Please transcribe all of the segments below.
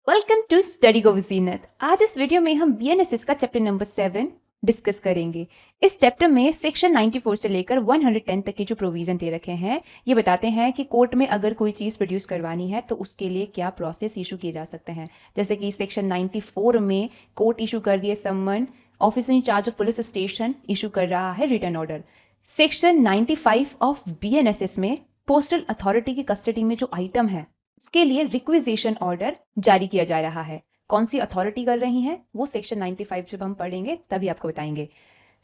Welcome to study go with Zeenat. आज इस video में हम बीएनएसएस का चैप्टर नंबर 7 डिस्कस करेंगे। इस चैप्टर में सेक्शन 94 से लेकर 110 तक के जो प्रोविजन दे रखे हैं ये बताते हैं कि कोर्ट में अगर कोई चीज़ प्रोड्यूस करवानी है तो उसके लिए क्या प्रोसेस इशू किए जा सकते हैं। जैसे कि सेक्शन 94 में कोर्ट इशू कर दिए summons, officer in charge of police station issue कर रहा है return order. Section 95 of BNSS में पोस्टल अथॉरिटी की कस्टडी में जो आइटम है इसके लिए रिक्विजिशन ऑर्डर जारी किया जा रहा है। कौन सी अथॉरिटी कर रही है वो सेक्शन 95 जब हम पढ़ेंगे तभी आपको बताएंगे।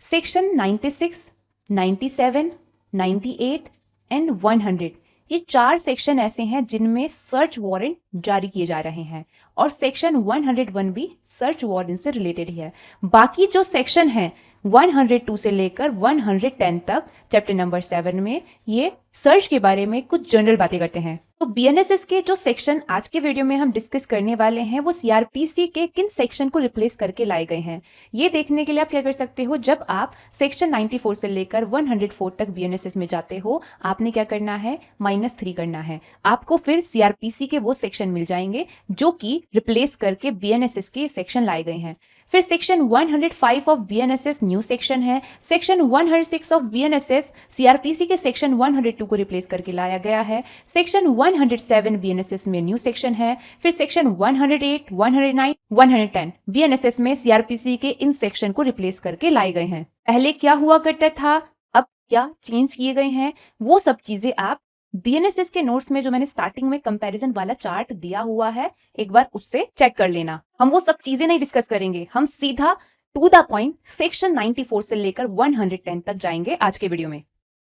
सेक्शन 96, 97, 98 एंड 100 ये 4 सेक्शन ऐसे हैं जिनमें सर्च वारंट जारी किए जा रहे हैं और सेक्शन 101 भी सर्च वारंट से रिलेटेड ही है। बाकी जो सेक्शन है 102 से लेकर 110 तक चैप्टर नंबर 7 में ये सर्च के बारे में कुछ जनरल बातें करते हैं। तो बीएनएसएस के जो सेक्शन आज के वीडियो में हम डिस्कस करने वाले हैं वो सीआरपीसी के किन सेक्शन को रिप्लेस करके लाए गए हैं ये देखने के लिए आप क्या कर सकते हो, जब आप सेक्शन 94 से लेकर 104 तक बीएनएसएस में जाते हो आपने क्या करना है, -3 करना है। आपको फिर सीआरपीसी के वो सेक्शन मिल जाएंगे जो कि रिप्लेस करके बीएनएसएस के सेक्शन लाए गए हैं। फिर section 105 of BNSS new section है। सेक्शन 106 ऑफ बीएनएसएस सीआरपीसी के सेक्शन 102 को रिप्लेस करके लाया गया है। सेक्शन 107 बीएनएसएस में न्यू सेक्शन है। फिर सेक्शन 108, 109, 110 बीएनएसएस में सीआरपीसी के इन सेक्शन को रिप्लेस करके लाए गए हैं। पहले क्या हुआ करता था, अब क्या चेंज किए गए हैं, वो सब चीजें आप बीएनएसएस के नोट्स में जो मैंने स्टार्टिंग में कंपैरिजन वाला चार्ट दिया हुआ है एक बार उससे चेक कर लेना। हम वो सब चीजें नहीं डिस्कस करेंगे, हम सीधा टू द पॉइंट सेक्शन 94 से लेकर 110 तक जाएंगे आज के वीडियो में।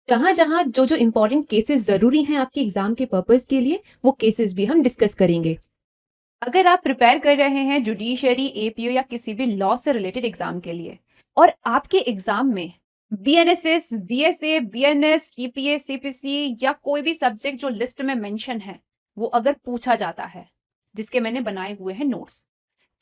जहां जहां जो जो इंपॉर्टेंट केसेस जरूरी हैं आपके एग्जाम के पर्पस के लिए वो केसेस भी हम डिस्कस करेंगे। अगर आप प्रिपेयर कर रहे हैं जुडिशरी, एपीओ या किसी भी लॉ से रिलेटेड एग्जाम के लिए और आपके एग्जाम में BNSS, BSA, BNS, TPA, CPC या कोई भी सब्जेक्ट जो लिस्ट में मेंशन है वो अगर पूछा जाता है जिसके मैंने बनाए हुए हैं नोट्स,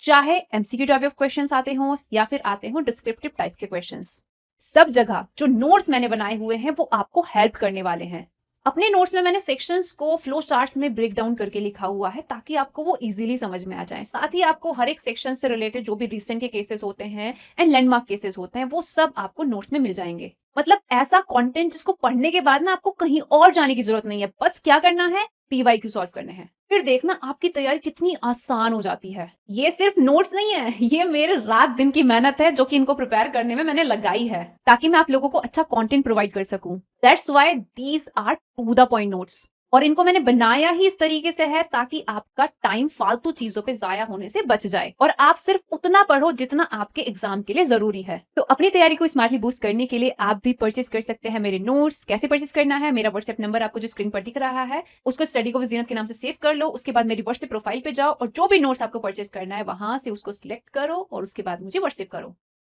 चाहे एमसीक्यू टाइप ऑफ क्वेश्चंस आते हों या फिर आते हों डिस्क्रिप्टिव टाइप के क्वेश्चंस, सब जगह जो नोट्स मैंने बनाए हुए हैं वो आपको हेल्प करने वाले हैं। अपने नोट्स में मैंने सेक्शंस को फ्लो चार्ट्स में ब्रेक डाउन करके लिखा हुआ है ताकि आपको वो इजीली समझ में आ जाए। साथ ही आपको हर एक सेक्शन से रिलेटेड जो भी रिसेंट के केसेस होते हैं एंड लैंडमार्क केसेस होते हैं वो सब आपको नोट्स में मिल जाएंगे। मतलब ऐसा कंटेंट जिसको पढ़ने के बाद ना आपको कहीं और जाने की जरूरत नहीं है, बस क्या करना है, पीवाईक्यू सॉल्व करने हैं। फिर देखना आपकी तैयारी कितनी आसान हो जाती है। ये सिर्फ नोट्स नहीं है, ये मेरे रात दिन की मेहनत है जो कि इनको प्रिपेयर करने में मैंने लगाई है ताकि मैं आप लोगों को अच्छा कंटेंट प्रोवाइड कर सकूं। That's why these are to the point notes और इनको मैंने बनाया ही इस तरीके से है ताकि आपका टाइम फालतू चीजों पे जाया होने से बच जाए और आप सिर्फ उतना पढ़ो जितना आपके एग्जाम के लिए जरूरी है। तो अपनी तैयारी को स्मार्टली बूस्ट करने के लिए आप भी परचेस कर सकते हैं मेरे नोट्स। कैसे परचेस करना है, मेरा व्हाट्सएप नंबर आपको जो स्क्रीन पर दिख रहा है उसको स्टडी गो विद ज़ीनत के नाम से सेव कर लो। उसके बाद मेरी व्हाट्सएप प्रोफाइल पे जाओ और जो भी नोट्स आपको परचेस करना है वहां से उसको सिलेक्ट करो और उसके बाद मुझे व्हाट्सएप करो।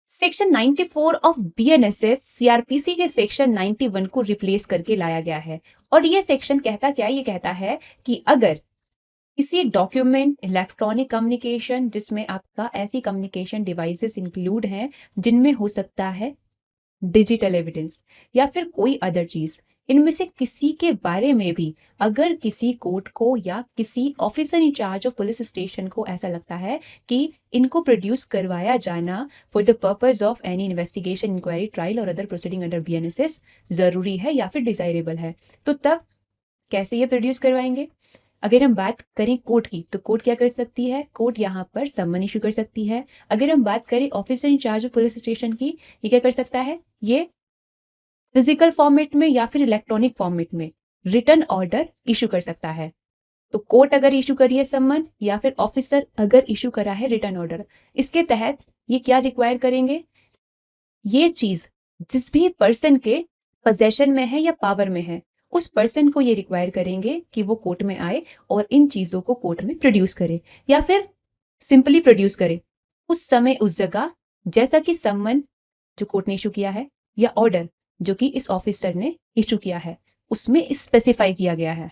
सेक्शन 94 ऑफ बीएनएसएस सीआरपीसी के सेक्शन 91 को रिप्लेस करके लाया गया है और ये सेक्शन कहता क्या, ये कहता है कि अगर किसी डॉक्यूमेंट, इलेक्ट्रॉनिक कम्युनिकेशन जिसमें आपका ऐसी कम्युनिकेशन डिवाइसेस इंक्लूड हैं जिनमें हो सकता है डिजिटल एविडेंस या फिर कोई अदर चीज, इनमें से किसी के बारे में भी अगर किसी कोर्ट को या किसी officer in charge of police station को ऐसा लगता है कि इनको प्रोड्यूस करवाया जाना for the purpose of any investigation, inquiry, trial और अदर प्रोसीडिंग अंडर बीएनएसएस जरूरी है या फिर डिजायरेबल है, तो तब कैसे ये प्रोड्यूस करवाएंगे। अगर हम बात करें कोर्ट की तो कोर्ट क्या कर सकती है, कोर्ट यहाँ पर समन इशू कर सकती है। अगर हम बात करें officer in charge of police station की, ये क्या कर सकता है, ये फिजिकल फॉर्मेट में या फिर इलेक्ट्रॉनिक फॉर्मेट में रिटर्न ऑर्डर इशू कर सकता है। तो कोर्ट अगर इशू करी है समन या फिर ऑफिसर अगर इशू करा है रिटर्न ऑर्डर, इसके तहत ये क्या रिक्वायर करेंगे, ये चीज जिस भी पर्सन के पोजेशन में है या पावर में है उस पर्सन को ये रिक्वायर करेंगे कि वो कोर्ट में आए और इन चीजों को कोर्ट में प्रोड्यूस करे या फिर सिंपली प्रोड्यूस करे उस समय उस जगह, जैसा कि समन जो कोर्ट ने इशू किया है या ऑर्डर जो कि इस ऑफिसर ने इशू किया है उसमें स्पेसिफाई किया गया है।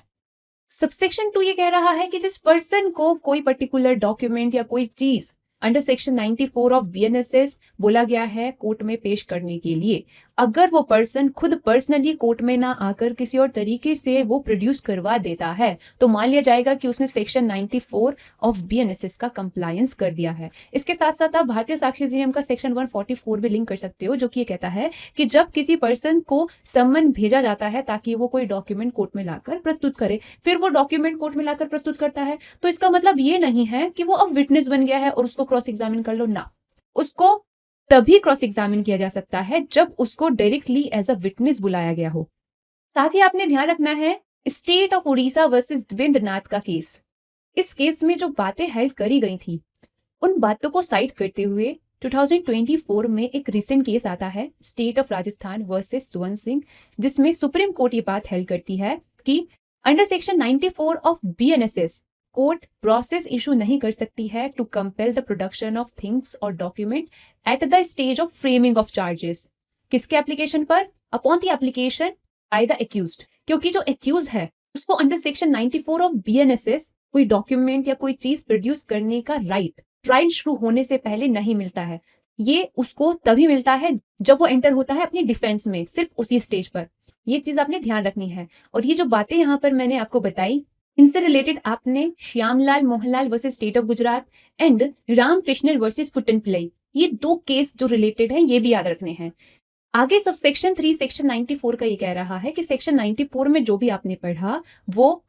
सबसेक्शन 2 ये कह रहा है कि जिस पर्सन को कोई पर्टिकुलर डॉक्यूमेंट या कोई चीज अंडर सेक्शन 94 ऑफ बीएनएसएस बोला गया है कोर्ट में पेश करने के लिए, अगर वो पर्सन खुद पर्सनली कोर्ट में ना आकर किसी और तरीके से वो प्रोड्यूस करवा देता है तो मान लिया जाएगा कि उसने सेक्शन 94 ऑफ बीएनएसएस का कंप्लायंस कर दिया है। इसके साथ साथ आप भारतीय साक्ष्य अधिनियम का सेक्शन 144 भी लिंक कर सकते हो, जो कि ये कहता है कि जब किसी पर्सन को सम्मन भेजा जाता है ताकि वो कोई डॉक्यूमेंट कोर्ट में लाकर प्रस्तुत करे, फिर वो डॉक्यूमेंट कोर्ट में लाकर प्रस्तुत करता है, तो इसका मतलब ये नहीं है कि वो अब विटनेस बन गया है और उसको क्रॉस एग्जामिन कर लो ना। उसको तभी क्रॉस एग्जामिन किया जा सकता है जब उसको डायरेक्टली एज अ विटनेस बुलाया गया हो। साथ ही आपने ध्यान रखना है state of Orissa versus Devendranath का केस। इस केस में जो बातें हेल्ड करी गई थी उन बातों को साइड करते हुए 2024 में एक रिसेंट केस आता है स्टेट ऑफ राजस्थान वर्सेस सुवर्ण सिंह, जिसमें सुप्रीम कोर्ट ये बात हेल्ड करती है कि under section 94 of BNSS court process issue नहीं कर सकती है to compel the production of things और document at the stage of framing of charges. किसके एप्लीकेशन पर? Upon the application by the accused. क्योंकि जो एक्यूज है उसको अंडर सेक्शन 94 ऑफ बीएनएसएस कोई डॉक्यूमेंट या कोई चीज प्रोड्यूस करने का राइट ट्रायल शुरू होने से पहले नहीं मिलता है। ये उसको तभी मिलता है जब वो एंटर होता है अपनी डिफेंस में, सिर्फ उसी स्टेज पर। ये चीज आपने ध्यान रखनी है। और ये जो बातें यहाँ पर मैंने आपको बताई इनसे रिलेटेड आपने Shyamlal Mohanlal versus state of Gujarat and Ramakrishnan versus Kuttan Pillai, ये दो केस जो रिलेटेड है ये भी याद रखने हैं। आगे सब सेक्शन 3 सेक्शन 94 का ये कह रहा है कि सेक्शन 94 में जो भी आपने पढ़ा वो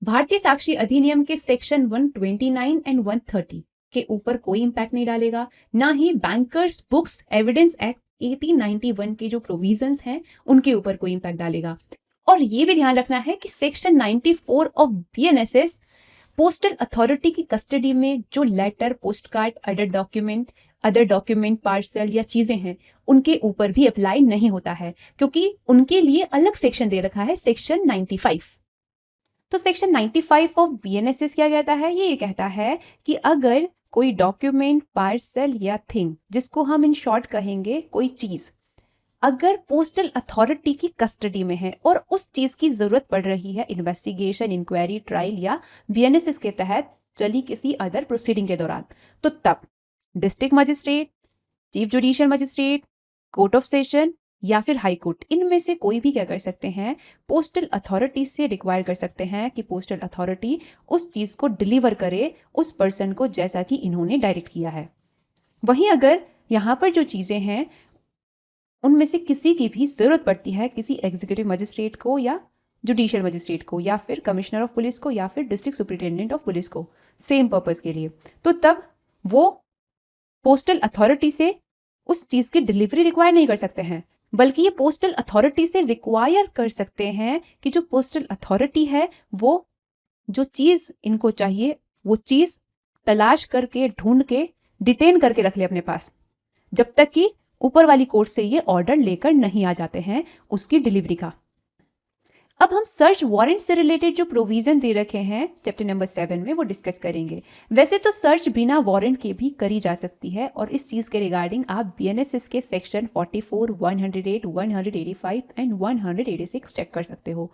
भारतीय साक्षी अधिनियम के सेक्शन 129 एंड 130 के ऊपर कोई इंपैक्ट नहीं डालेगा, ना ही बैंकर्स बुक्स एविडेंस एक्ट 1891 के जो प्रोविजंस हैं उनके ऊपर कोई इंपैक्ट डालेगा। और ये भी ध्यान रखना है कि section 94 of BNSS postal authority की कस्टडी में जो letter, post card, other document parcel या चीजें हैं उनके ऊपर भी अप्लाई नहीं होता है, क्योंकि उनके लिए अलग सेक्शन दे रखा है सेक्शन 95। तो सेक्शन 95 ऑफ बीएनएसएस क्या कहता है? ये कहता है कि अगर कोई डॉक्यूमेंट, पार्सल या थिंग, जिसको हम इन शॉर्ट कहेंगे कोई चीज, अगर पोस्टल अथॉरिटी की कस्टडी में है और उस चीज की जरूरत पड़ रही है इन्वेस्टिगेशन, इंक्वायरी, ट्रायल या बीएनएसएस के तहत चली किसी अदर प्रोसीडिंग के दौरान, तो तब district magistrate, chief judicial magistrate, court of session या फिर हाई कोर्ट, इनमें से कोई भी क्या कर सकते हैं, पोस्टल अथॉरिटी से रिक्वायर कर सकते हैं कि पोस्टल अथॉरिटी उस चीज को डिलीवर करे उस पर्सन को जैसा कि इन्होंने डायरेक्ट किया है। वहीं अगर यहाँ पर जो चीजें हैं उनमें से किसी की भी जरूरत पड़ती है किसी एग्जीक्यूटिव मजिस्ट्रेट को या जुडिशियल मजिस्ट्रेट को या फिर कमिश्नर ऑफ पुलिस को या फिर डिस्ट्रिक्ट सुपरिटेंडेंट ऑफ पुलिस को सेम पर्पस के लिए, तो तब वो पोस्टल अथॉरिटी से उस चीज की डिलीवरी रिक्वायर नहीं कर सकते हैं, बल्कि ये पोस्टल अथॉरिटी से रिक्वायर कर सकते हैं कि जो पोस्टल अथॉरिटी है वो जो चीज इनको चाहिए वो चीज तलाश करके, ढूंढ के, डिटेन करके रख ले अपने पास, जब तक कि ऊपर वाली कोर्ट से ये ऑर्डर लेकर नहीं आ जाते हैं उसकी डिलीवरी का। अब हम सर्च वारंट से रिलेटेड जो प्रोविजन दे रखे हैं चैप्टर नंबर 7 में वो डिस्कस करेंगे। वैसे तो सर्च बिना वारंट के भी करी जा सकती है और इस चीज के रिगार्डिंग आप बीएनएसएस के सेक्शन 44, 108, 185 एंड 186 चेक कर सकते हो।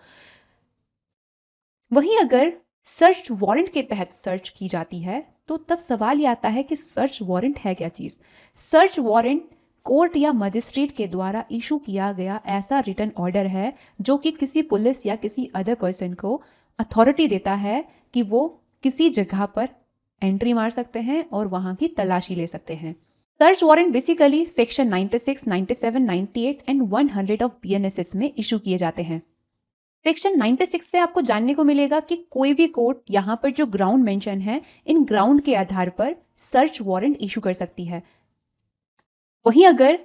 वहीं अगर सर्च वारंट के तहत सर्च की जाती है तो तब सवाल ये आता है कि सर्च वारंट है क्या चीज। सर्च वारंट कोर्ट या मजिस्ट्रेट के द्वारा इशू किया गया ऐसा रिटन ऑर्डर है जो कि किसी पुलिस या किसी अदर पर्सन को अथॉरिटी देता है कि वो किसी जगह पर एंट्री मार सकते हैं और वहां की तलाशी ले सकते हैं। Search warrant basically section 96, 97, 98 and 100 of BNSS में इशू किए जाते हैं। सेक्शन 96 से आपको जानने को मिलेगा कि कोई भी कोर्ट यहाँ पर जो ग्राउंड मेंशन है इन ग्राउंड के आधार पर सर्च वारंट इशू कर सकती है। वहीं अगर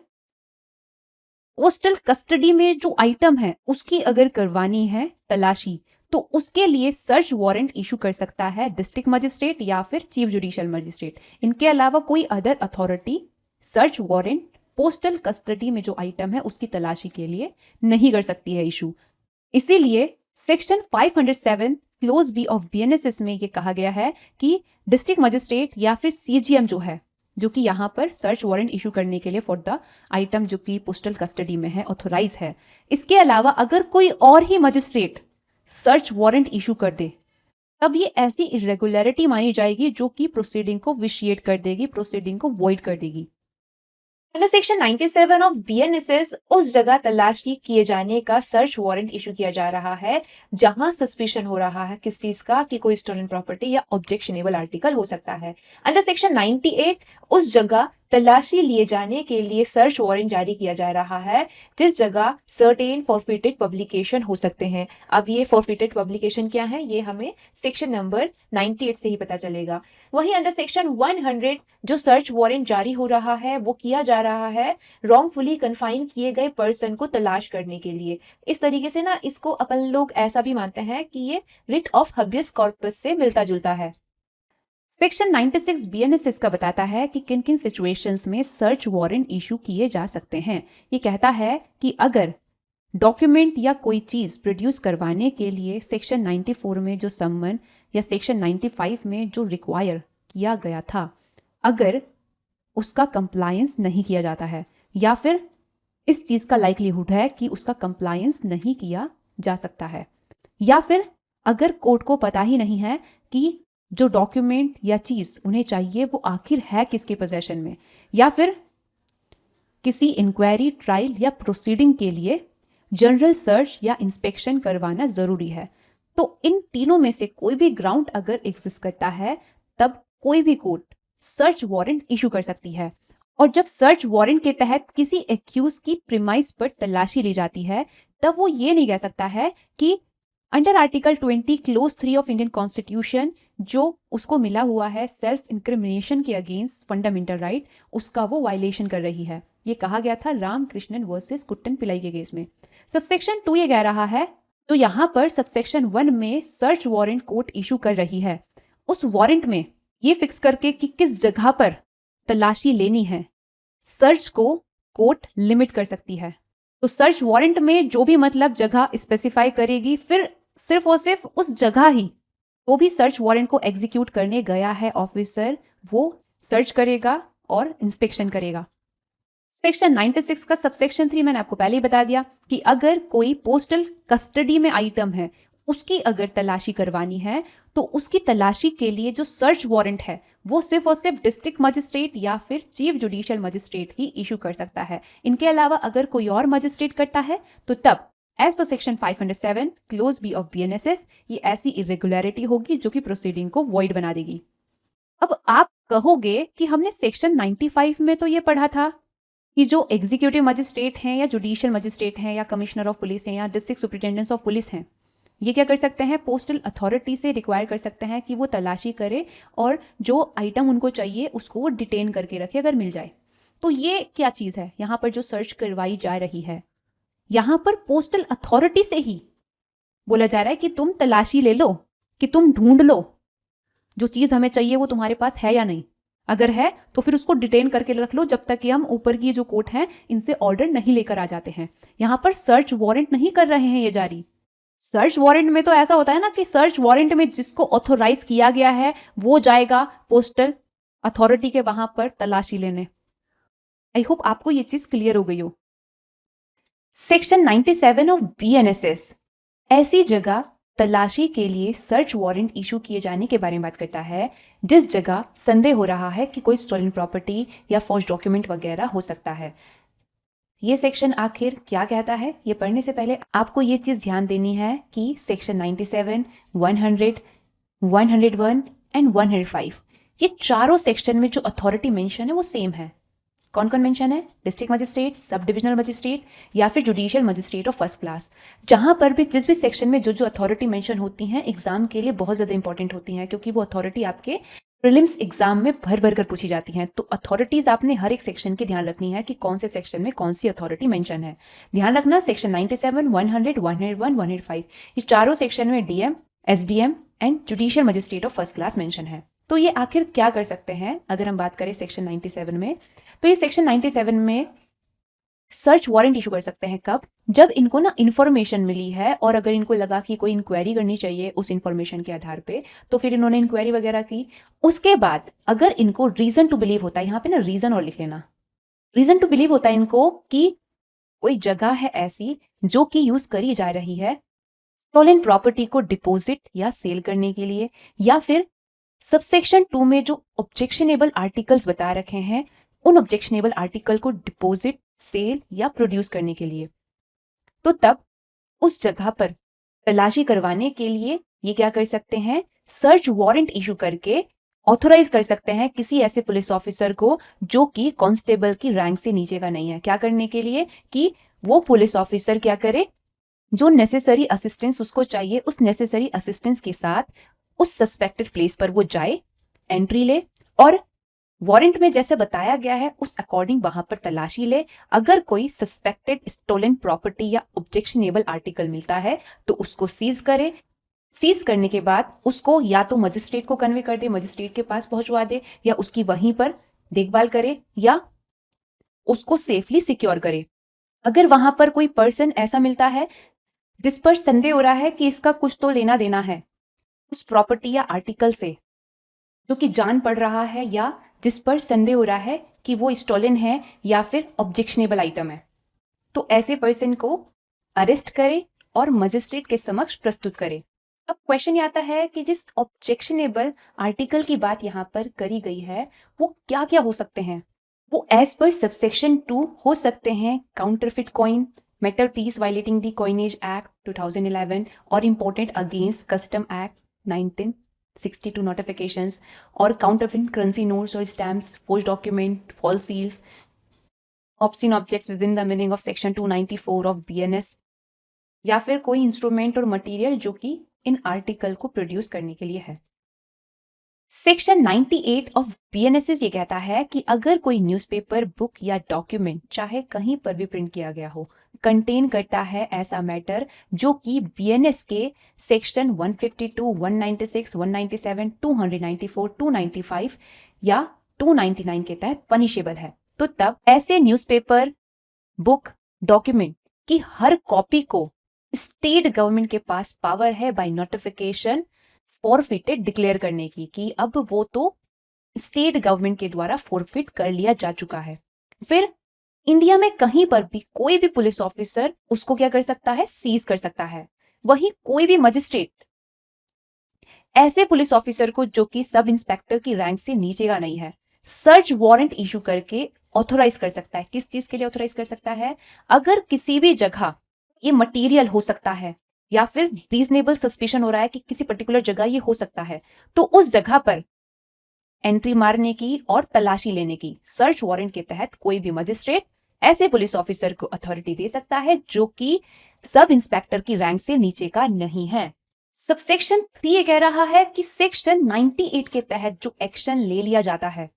पोस्टल कस्टडी में जो आइटम है उसकी अगर करवानी है तलाशी तो उसके लिए सर्च वारंट इशू कर सकता है डिस्ट्रिक्ट मजिस्ट्रेट या फिर चीफ जुडिशियल मजिस्ट्रेट। इनके अलावा कोई other authority search warrant postal custody में जो आइटम है उसकी तलाशी के लिए नहीं कर सकती है इशू। इसीलिए section 507 clause B of BNSS में ये कहा गया है कि डिस्ट्रिक्ट मजिस्ट्रेट या फिर सीजीएम जो है, जो कि यहाँ पर सर्च वारंट इशू करने के लिए फॉर द आइटम जो कि पोस्टल कस्टडी में है ऑथोराइज है। इसके अलावा अगर कोई और ही मजिस्ट्रेट सर्च वारंट इशू कर दे तब ये ऐसी इरेगुलरिटी मानी जाएगी जो कि प्रोसीडिंग को विशिएट कर देगी, प्रोसीडिंग को वॉइड कर देगी। अंडर सेक्शन 97 ऑफ बीएनएसएस उस जगह तलाशी किए जाने का सर्च वारंट इशू किया जा रहा है जहां सस्पिशन हो रहा है किस चीज का कि कोई स्टोलन प्रॉपर्टी या ऑब्जेक्शनेबल आर्टिकल हो सकता है। अंडर सेक्शन 98 उस जगह तलाशी लिए जाने के लिए सर्च वारंट जारी किया जा रहा है जिस जगह सर्टेन फॉरफिटेड पब्लिकेशन हो सकते हैं। अब ये फॉरफिटेड पब्लिकेशन क्या है ये हमें सेक्शन नंबर 98 से ही पता चलेगा। वहीं अंडर सेक्शन 100 जो सर्च वारंट जारी हो रहा है वो किया जा रहा है रॉन्गफुली कन्फाइन किए गए पर्सन को तलाश करने के लिए। इस तरीके से ना इसको अपन लोग ऐसा भी मानते हैं कि ये रिट ऑफ हबियस कॉर्पस से मिलता जुलता है। सेक्शन 96 बीएनएसएस का बताता है कि किन किन सिचुएशंस में सर्च वारंट इशू किए जा सकते हैं। ये कहता है कि अगर डॉक्यूमेंट या कोई चीज प्रोड्यूस करवाने के लिए सेक्शन 94 में जो सम्मन या सेक्शन 95 में जो रिक्वायर किया गया था अगर उसका कंप्लायंस नहीं किया जाता है या फिर इस चीज का लाइक्लीहुड है कि उसका कंप्लायंस नहीं किया जा सकता है या फिर अगर कोर्ट को पता ही नहीं है कि जो डॉक्यूमेंट या चीज उन्हें चाहिए वो आखिर है किसके पोजेशन में या फिर किसी इंक्वायरी ट्रायल या प्रोसीडिंग के लिए जनरल सर्च या इंस्पेक्शन करवाना जरूरी है। तो इन तीनों में से कोई भी ग्राउंड अगर एग्जिस्ट करता है तब कोई भी कोर्ट सर्च वारंट इशू कर सकती है। और जब सर्च वारंट के तहत किसी एक्यूज की प्रीमाइस पर तलाशी ली जाती है तब वो ये नहीं कह सकता है कि under article 20 close 3 of Indian constitution जो उसको मिला हुआ है सेल्फ इंक्रिमिनेशन के अगेंस्ट फंडामेंटल राइट उसका वो वायलेशन कर रही है। ये कहा गया था रामकृष्णन वर्सेस कुट्टन पिलाई के केस में। सबसेक्शन 2 ये कह रहा है तो यहाँ पर सबसेक्शन 1 में सर्च वारंट कोर्ट इशू कर रही है उस वारंट में ये फिक्स करके कि किस जगह पर तलाशी लेनी है सर्च को कोर्ट लिमिट कर सकती है। तो सर्च वारंट में जो भी मतलब जगह स्पेसिफाई करेगी फिर सिर्फ और सिर्फ उस जगह ही वो भी सर्च वारंट को एग्जीक्यूट करने गया है ऑफिसर वो सर्च करेगा और इंस्पेक्शन करेगा। सेक्शन 96 का सबसेक्शन 3 मैंने आपको पहले ही बता दिया कि अगर कोई पोस्टल कस्टडी में आइटम है उसकी अगर तलाशी करवानी है तो उसकी तलाशी के लिए जो सर्च वारंट है वो सिर्फ और सिर्फ डिस्ट्रिक्ट मजिस्ट्रेट या फिर चीफ जुडिशियल मजिस्ट्रेट ही इशू कर सकता है। इनके अलावा अगर कोई और मजिस्ट्रेट करता है तो तब as per section 507 clause B of BNSS ये ऐसी इरेगुलरिटी होगी जो कि प्रोसीडिंग को वॉइड बना देगी। अब आप कहोगे कि हमने सेक्शन 95 में तो ये पढ़ा था कि जो एग्जीक्यूटिव मजिस्ट्रेट हैं या जुडिशियल मजिस्ट्रेट हैं या कमिश्नर ऑफ पुलिस हैं या डिस्ट्रिक्ट सुपरिटेंडेंट्स ऑफ पुलिस हैं ये क्या कर सकते हैं पोस्टल अथॉरिटी से रिक्वायर कर सकते हैं कि वो तलाशी करे और जो आइटम उनको चाहिए उसको वो डिटेन करके रखे अगर मिल जाए। तो ये क्या चीज़ है यहाँ पर जो सर्च करवाई जा रही है यहाँ पर पोस्टल अथॉरिटी से ही बोला जा रहा है कि तुम तलाशी ले लो कि तुम ढूंढ लो जो चीज़ हमें चाहिए वो तुम्हारे पास है या नहीं अगर है तो फिर उसको डिटेन करके रख लो जब तक कि हम ऊपर की जो कोर्ट है इनसे ऑर्डर नहीं लेकर आ जाते हैं। यहाँ पर सर्च वारंट नहीं कर रहे हैं ये जारी। सर्च वारंट में तो ऐसा होता है ना कि सर्च वारंट में जिसको ऑथोराइज किया गया है वो जाएगा पोस्टल अथॉरिटी के वहां पर तलाशी लेने। आई होप आपको ये चीज क्लियर हो गई हो। सेक्शन 97 ऑफ बीएनएसएस ऐसी जगह तलाशी के लिए सर्च वारंट इशू किए जाने के बारे में बात करता है जिस जगह संदेह हो रहा है कि कोई स्टोलन प्रॉपर्टी या फॉर्ज डॉक्यूमेंट वगैरह हो सकता है। ये सेक्शन आखिर क्या कहता है ये पढ़ने से पहले आपको ये चीज़ ध्यान देनी है कि सेक्शन 97, 100, 101 एंड 105 ये चारों सेक्शन में जो अथॉरिटी मेंशन है वो सेम है। कौन कौन मेंशन है? District magistrate, sub divisional magistrate या फिर judicial magistrate of first class. जहां पर भी जिस भी सेक्शन में जो जो अथॉरिटी मेंशन होती हैं एग्जाम के लिए बहुत ज़्यादा इंपॉर्टेंट होती हैं क्योंकि वो अथॉरिटी आपके प्रीलिम्स एग्जाम में भर भर कर पूछी जाती हैं। तो अथॉरिटीज आपने हर एक सेक्शन की ध्यान रखनी है कि कौन से सेक्शन में कौन सी अथॉरिटी मेंशन है। ध्यान रखना सेक्शन 97, 100, 101, 105 ये चारों सेक्शन में DM, SDM and judicial magistrate of first class mention है। तो ये आखिर क्या कर सकते हैं अगर हम बात करें सेक्शन 97 में तो ये सेक्शन 97 में सर्च वारंट इशू कर सकते हैं कब? जब इनको ना इन्फॉर्मेशन मिली है और अगर इनको लगा कि कोई इंक्वायरी करनी चाहिए उस इन्फॉर्मेशन के आधार पे तो फिर इन्होंने इंक्वायरी वगैरह की। उसके बाद अगर इनको रीजन टू बिलीव होता है, यहाँ पे ना रीजन और लिख लेना, रीजन टू बिलीव होता है इनको कि कोई जगह है ऐसी जो कि यूज करी जा रही है स्टोलन प्रॉपर्टी को डिपॉजिट या सेल करने के लिए या फिर सबसेक्शन 2 में जो ऑब्जेक्शनेबल आर्टिकल्स बता रखे हैं उन ऑब्जेक्शनेबल आर्टिकल को डिपॉजिट, सेल या प्रोड्यूस करने के लिए। तो तब उस जगह पर तलाशी करवाने के लिए ये क्या कर सकते हैं, सर्च वारंट इशू करके ऑथोराइज कर सकते हैं किसी ऐसे पुलिस ऑफिसर को जो कि कांस्टेबल की रैंक से नीचे का नहीं है। क्या करने के लिए कि वो पुलिस ऑफिसर क्या करे, जो नेसेसरी असिस्टेंस उसको चाहिए उस नेसेसरी असिस्टेंस के साथ उस सस्पेक्टेड प्लेस पर वो जाए, एंट्री ले और वारंट में जैसे बताया गया है उस अकॉर्डिंग वहां पर तलाशी ले। अगर कोई सस्पेक्टेड स्टोलन प्रॉपर्टी या ऑब्जेक्शनेबल आर्टिकल मिलता है तो उसको सीज करे। सीज करने के बाद उसको या तो मजिस्ट्रेट को कन्वे कर दे, मजिस्ट्रेट के पास पहुंचवा दे, या उसकी वहीं पर देखभाल करे या उसको सेफली सिक्योर करे। अगर वहां पर कोई पर्सन ऐसा मिलता है जिस पर संदेह हो रहा है कि इसका कुछ तो लेना देना है उस प्रॉपर्टी या आर्टिकल से, जो कि जान पड़ रहा है या जिस पर संदेह हो रहा है कि वो स्टोलन है या फिर ऑब्जेक्शनेबल आइटम है, तो ऐसे पर्सन को अरेस्ट करे और मजिस्ट्रेट के समक्ष प्रस्तुत करे। अब क्वेश्चन ये आता है कि जिस ऑब्जेक्शनेबल आर्टिकल की बात यहाँ पर करी गई है वो क्या क्या हो सकते हैं। वो एज पर सबसेक्शन 2 हो सकते हैं counterfeit coin, metal piece violating the coinage act 2011 और imported against custom act 1962 notifications, और काउंटरफिट करेंसी नोट्स और stamps, forge document, false seals, obscene objects within the meaning of section 294 of BNS, या फिर कोई instrument और material जो कि in article को प्रोड्यूस करने के लिए है। सेक्शन 98 ऑफ BNSS ये कहता है कि अगर कोई न्यूज़पेपर, बुक या डॉक्यूमेंट चाहे कहीं पर भी प्रिंट किया गया हो, कंटेन करता है ऐसा मैटर जो कि BNS के सेक्शन 152, 196, 197, 294, 295 या 299 के तहत पनिशेबल है, तो तब ऐसे न्यूज़पेपर, बुक, डॉक्यूमेंट की हर कॉपी को स्टेट गवर्नमेंट के पास पावर है बाय नोटिफिकेशन फॉरफिटेड डिक्लेयर करने की, कि अब वो तो स्टेट गवर्नमेंट के द्वारा फॉरफिट कर लिया जा चुका है। फिर इंडिया में कहीं पर भी कोई भी पुलिस ऑफिसर उसको क्या कर सकता है, सीज कर सकता है। वहीं कोई भी मजिस्ट्रेट ऐसे पुलिस ऑफिसर को जो कि सब इंस्पेक्टर की रैंक से नीचे का नहीं है, सर्च वारंट इशू करके ऑथोराइज कर सकता है। किस चीज के लिए ऑथोराइज कर सकता है, अगर किसी भी जगह ये मटेरियल हो सकता है या फिर रीजनेबल सस्पिशन हो रहा है कि किसी पर्टिकुलर जगह ये हो सकता है, तो उस जगह पर एंट्री मारने की और तलाशी लेने की सर्च वारंट के तहत कोई भी मजिस्ट्रेट ऐसे पुलिस ऑफिसर को अथॉरिटी दे सकता है जो कि सब इंस्पेक्टर की रैंक से नीचे का नहीं है। सबसेक्शन 3 ये कह रहा है कि सेक्शन 98 के तहत जो एक्शन ले लिया जाता है,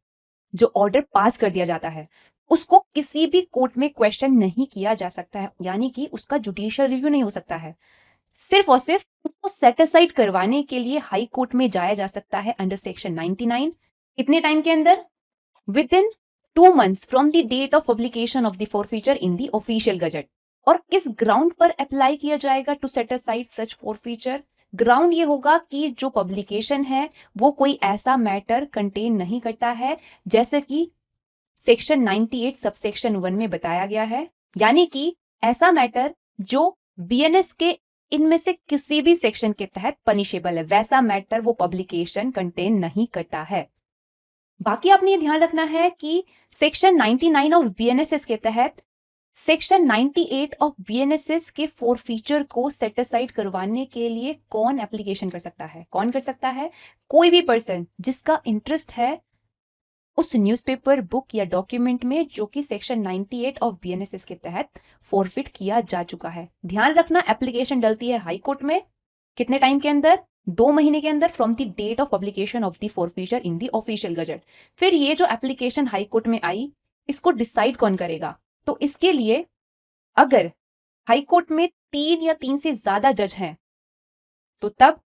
जो ऑर्डर पास कर दिया जाता है, उसको किसी भी कोर्ट में क्वेश्चन नहीं किया जा सकता है, यानी कि उसका जुडिशियल रिव्यू नहीं हो सकता है। सिर्फ और सिर्फ उसको सेटिसाइड करवाने के लिए हाई कोर्ट में जाया जा सकता है अंडर सेक्शन 99। कितने टाइम के अंदर, within 2 months from the date of publication of the forfeiture in the official gazette. और किस ग्राउंड पर अप्लाई किया जाएगा to set aside such forfeiture, ground ये होगा कि जो पब्लिकेशन है वो कोई ऐसा मैटर कंटेन नहीं करता है जैसे कि सेक्शन 98 सबसेक्शन 1 में बताया गया है, यानी कि ऐसा मैटर जो BNS के इनमें से किसी भी सेक्शन के तहत पनिशेबल है, वैसा मैटर वो पब्लिकेशन कंटेन नहीं करता है। बाकी आपने ये ध्यान रखना है कि सेक्शन 99 ऑफ BNSS के तहत सेक्शन 98 ऑफ BNSS के फॉरफीचर को सेट असाइड करवाने के लिए कौन एप्लीकेशन कर सकता है, कौन कर सकता है, कोई भी पर्सन जिसका इंटरेस्ट है उस न्यूज़पेपर, बुक या डॉक्यूमेंट में जो कि सेक्शन 98 ऑफ BNSS के तहत फॉरफिट किया जा चुका है। ध्यान रखना एप्लीकेशन डलती है हाई कोर्ट में, कितने टाइम के अंदर, 2 महीने के अंदर from the date of publication of the forfeiture in the official gazette. फिर ये जो एप्लीकेशन हाई कोर्ट में आई इसको डिसाइड कौन करेगा, तो इसके लिए अगर हाई कोर्ट में 3 या 3 से ज्यादा जज हैं तो तब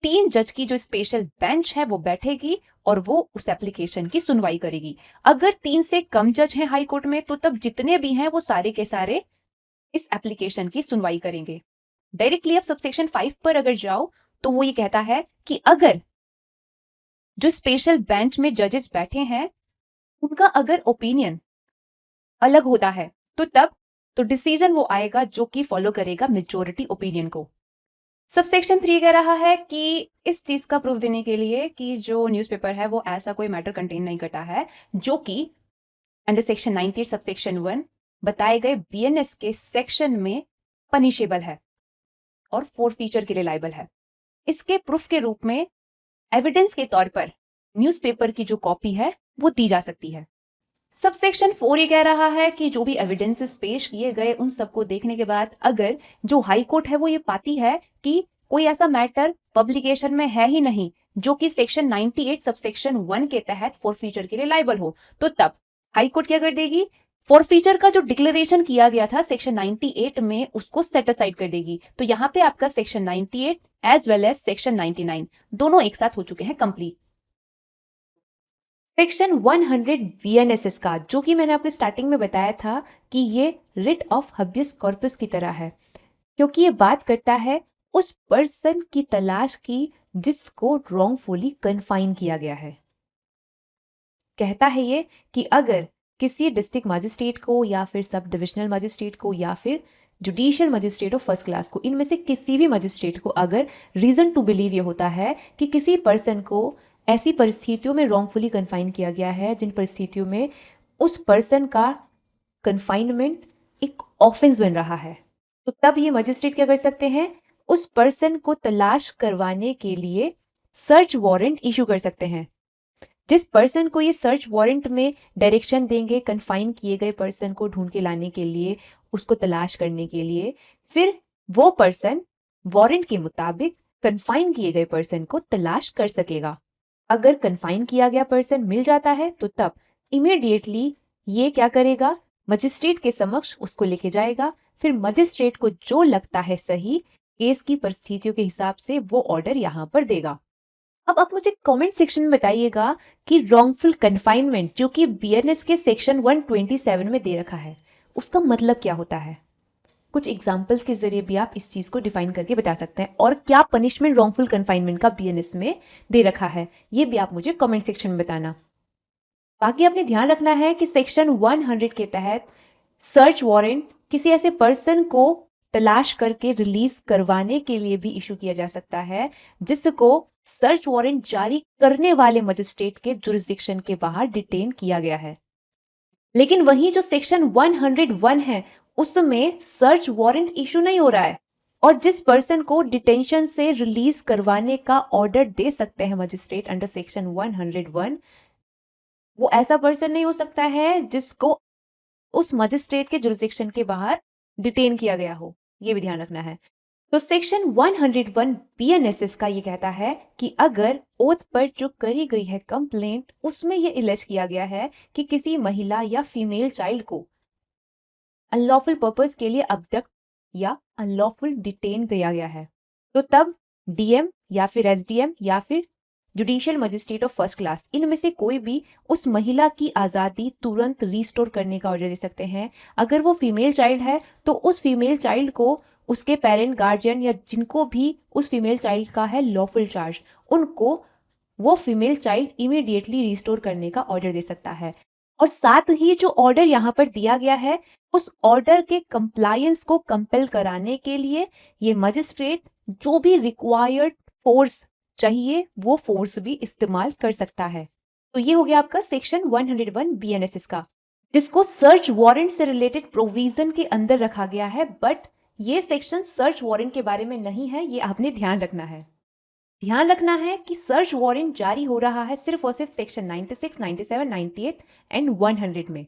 3 जज की जो स्पेशल बेंच है वो बैठेगी और वो उस एप्लीकेशन की सुनवाई करेगी। अगर 3 से कम जज हैं हाई कोर्ट में तो तब जितने भी हैं वो सारे के सारे इस एप्लीकेशन की सुनवाई करेंगे। डायरेक्टली अब सबसेक्शन 5 पर अगर जाओ तो वो ये कहता है कि अगर जो स्पेशल बेंच में जजेस बैठे हैं उनका अगर ओपिनियन अलग होता है तो तब तो डिसीजन वो आएगा जो कि फॉलो करेगा मेजॉरिटी ओपिनियन को। सबसेक्शन 3 कह रहा है कि इस चीज का प्रूफ देने के लिए कि जो न्यूज़पेपर है वो ऐसा कोई मैटर कंटेन नहीं करता है जो कि अंडर सेक्शन 98 सबसेक्शन 1 बताए गए बीएनएस के सेक्शन में पनिशेबल है और फोरफीचर के लिए लायबल है। इसके प्रूफ के रूप में एविडेंस के तौर पर न्यूज़पेपर की जो कॉपी है वो दी जा सकती है। सबसेक्शन 4 ये कह रहा है कि जो भी एविडेंसेस पेश किए गए उन सबको देखने के बाद अगर जो हाई कोर्ट है वो ये पाती है कि कोई ऐसा मैटर पब्लिकेशन में है ही नहीं जो कि सेक्शन 98 सबसेक्शन 1 के तहत फॉरफीचर के लिए लायबल हो, तो तब हाई कोर्ट क्या कर देगी, फॉरफीचर का जो डिक्लेरेशन किया गया था सेक्शन 98 में उसको सेट असाइड कर देगी। तो यहाँ पे आपका section 98 as well as section 99 दोनों एक साथ हो चुके हैं कंप्लीट। सेक्शन 100 बीएनएसएस का, जो कि मैंने आपको स्टार्टिंग में बताया था कि ये रिट ऑफ हबियस कॉर्पस की तरह है, क्योंकि ये बात करता है उस पर्सन की तलाश की जिसको रॉन्गफुली कन्फाइन किया गया है। कहता है ये कि अगर किसी डिस्ट्रिक्ट मजिस्ट्रेट को या फिर सब डिविजनल मजिस्ट्रेट को या फिर judicial magistrate of first class को, इनमें से किसी भी मजिस्ट्रेट को अगर रीजन टू बिलीव ये होता है कि किसी पर्सन को ऐसी परिस्थितियों में रॉन्गफुली कन्फाइन किया गया है जिन परिस्थितियों में उस पर्सन का कन्फाइनमेंट एक ऑफेंस बन रहा है, तो तब ये मजिस्ट्रेट क्या कर सकते हैं, उस पर्सन को तलाश करवाने के लिए सर्च वारंट इशू कर सकते हैं। जिस पर्सन को ये सर्च वारंट में डायरेक्शन देंगे कन्फाइन किए गए पर्सन को ढूंढ के लाने के लिए, उसको तलाश करने के लिए, फिर वो पर्सन वारंट के मुताबिक कन्फाइन किए गए पर्सन को तलाश कर सकेगा। अगर कन्फाइन किया गया पर्सन मिल जाता है तो तब इमीडिएटली ये क्या करेगा, मजिस्ट्रेट के समक्ष उसको लेके जाएगा, फिर मजिस्ट्रेट को जो लगता है सही केस की परिस्थितियों के हिसाब से वो ऑर्डर यहाँ पर देगा। अब आप मुझे कमेंट सेक्शन में बताइएगा कि रॉन्गफुल कन्फाइनमेंट जो कि बीएनएस के सेक्शन 127 में दे रखा है उसका मतलब क्या होता है। कुछ एग्जाम्पल्स के जरिए भी आप इस चीज को डिफाइन करके बता सकते हैं, और क्या पनिशमेंट रॉन्गफुल कन्फाइनमेंट का बीएनएस में दे रखा है ये भी आप मुझे कमेंट सेक्शन में बताना। बाकी आपने ध्यान रखना है कि सेक्शन 100 के तहत सर्च वारंट किसी ऐसे पर्सन को तलाश करके रिलीज करवाने के लिए भी इशू किया जा सकता है जिसको सर्च वारंट जारी करने वाले मजिस्ट्रेट के जुरिस्डिक्शन के बाहर डिटेन किया गया है। लेकिन वहीं जो सेक्शन 101 है उसमें सर्च वारंट इशू नहीं हो रहा है, और जिस पर्सन को डिटेंशन से रिलीज करवाने का ऑर्डर दे सकते हैं मजिस्ट्रेट अंडर सेक्शन 101, वो ऐसा पर्सन नहीं हो सकता है जिसको उस मजिस्ट्रेट के जुरिस्डिक्शन के बाहर डिटेन किया गया हो, ये भी ध्यान रखना है। तो सेक्शन 101 बीएनएसएस का ये कहता है कि अगर ओथ पर जो करी गई है कंप्लेंट उसमें ये इलेज किया गया है कि किसी महिला या फीमेल चाइल्ड को अनलॉफुल पर्पस के लिए अबडक्ट या अनलॉफुल डिटेन किया गया है, तो तब डीएम या फिर एसडीएम या फिर judicial magistrate of first class इनमें से कोई भी उस महिला की आज़ादी तुरंत रिस्टोर करने का ऑर्डर दे सकते हैं। अगर वो फीमेल चाइल्ड है तो उस फीमेल चाइल्ड को उसके पेरेंट गार्जियन या जिनको भी उस फीमेल चाइल्ड का है लॉफुल चार्ज, उनको वो फीमेल चाइल्ड इमीडिएटली रिस्टोर करने का ऑर्डर दे सकता है। और साथ ही जो ऑर्डर यहाँ पर दिया गया है उस ऑर्डर के कंप्लायंस को कंपेल कराने के लिए ये मजिस्ट्रेट जो भी रिक्वायर्ड फोर्स चाहिए वो फोर्स भी इस्तेमाल कर सकता है। तो ये हो गया आपका सेक्शन 101 बीएनएसएस का, जिसको सर्च वारंट से रिलेटेड प्रोविजन के अंदर रखा गया है, बट ये सेक्शन सर्च वारंट के बारे में नहीं है, ये आपने ध्यान रखना है। ध्यान रखना है कि सर्च वारंट जारी हो रहा है सिर्फ और सिर्फ सेक्शन 96, 97, 98 एंड 100 में।